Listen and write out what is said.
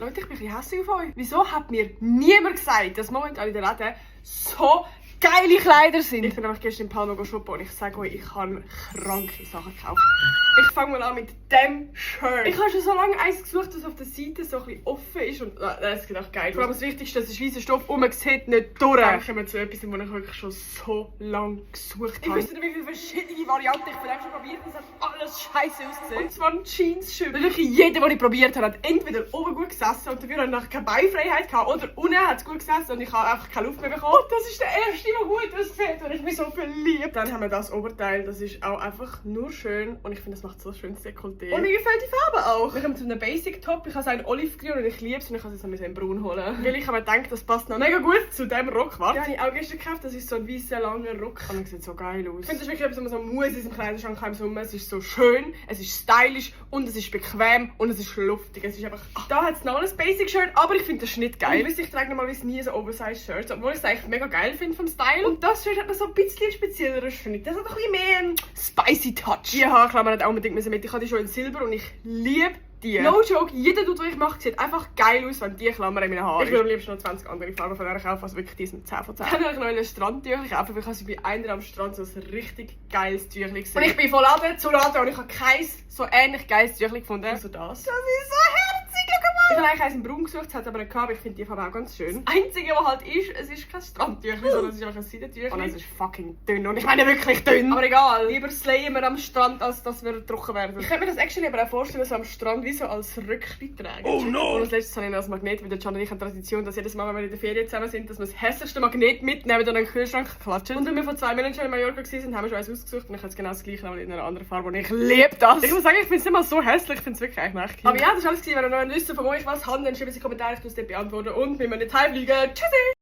Leute, ich bin ein bisschen hässlich auf euch. Wieso hat mir niemand gesagt, dass momentan in den Läden so geile Kleider sind? Ich bin einfach gestern in Palma shoppen und ich sage euch, ich habe kranke Sachen gekauft. Ich fange mal an mit dem Shirt. Ich habe schon so lange eins gesucht, das auf der Seite so ein bisschen offen ist und das sieht auch geil aus. Aber das Wichtigste, es ist weißer Stoff und man sieht nicht durch. Dann kommen wir zu etwas, das ich wirklich schon so lange gesucht habe. Ich wüsste nicht, wie viele verschiedene Varianten ich von dem schon probiert habe. Es hat alles scheiße ausgesehen. Und zwar ein Jeans-Shirt. Wirklich jeder, den ich probiert habe, hat entweder oben gut gesessen und dafür habe ich nachher keine Beinfreiheit gehabt oder unten hat es gut gesessen und ich habe einfach keine Luft mehr bekommen. Und das ist der erste, der gut aussieht und ich bin so verliebt. Dann haben wir das Oberteil, das ist auch einfach nur schön und ich finde, das macht so ein schönes Dekolleté. Und mir gefällt die Farbe auch. Wir kommen zu einem Basic Top. Ich habe so einen Olive-Grün und ich liebe es und ich kann es jetzt in braun holen. Weil ich habe mir gedacht, das passt noch mega gut zu diesem Rock. Den habe ich auch gestern gekauft. Das ist so ein weißer, langer Rock. Und das sieht so geil aus. Ich finde, das ist wirklich etwas, was man so muss in diesem Kleiderschrank im Sommer. Es ist so schön, es ist stylisch und es ist bequem und es ist luftig. Es ist einfach... Da hat es noch ein Basic-Shirt, aber ich finde das Schnitt geil. Ich trage normalerweise nie so Oversize-Shirts, obwohl ich es eigentlich mega geil finde vom Style. Und das Shirt hat noch so ein bisschen spezielleren Schnitt. Das hat noch ein bisschen mehr einen spicy Touch. Die Haarklammer hat auch unbedingt mit. Ich habe die schon in Silber und ich liebe die. No joke, jeder Dude, den ich mache, sieht einfach geil aus, wenn die Klammer in meinen Haaren ist. Ich würde am liebsten noch 20 andere Farben von der kaufen, also wirklich die sind 10 von 10. Dann habe ich noch ein Strandtüchchen kaufen, weil ich habe bei einer am Strand so ein richtig geiles Tüchchen gesehen. Und ich bin von Laden zu Laden und ich habe keins so ähnlich geiles Tüchchen gefunden. Also das. Das ist so herzig, schau mal! Ich habe eigentlich eins in Braun gesucht, es hat aber nicht gehabt, aber ich finde die Farbe auch ganz schön. Das Einzige, was halt ist, es ist kein Strandtüchchen, sondern es ist einfach ein Seidentüchchen. Und es ist fucking dünn und ich meine wirklich dünn. Aber egal, lieber slayen wir am Strand, als dass wir trocken werden. Ich könnte mir das actually aber auch vorstellen, so am Strand wie so als Rückli tragen. Oh no! Und als letztes habe ich noch das Magnet, weil der Can und ich haben Tradition, dass jedes Mal, wenn wir in der Ferien zusammen sind, dass wir das hässlichste Magnet mitnehmen und in den Kühlschrank klatschen. Und wenn wir vor 2 Monaten schon in Mallorca waren, haben wir schon eins ausgesucht und ich habe jetzt genau das gleiche, aber in einer anderen Farbe und ich liebe das! Ich muss sagen, ich finde es nicht mal so hässlich, ich finde es wirklich eigentlich echt. Aber ja, das war alles. Wenn ihr noch ein Wissen von euch was habt, dann schreibt es in die Kommentare, ich tue es dir beantworten und wir müssen nicht heimfliegen. Tschüssi!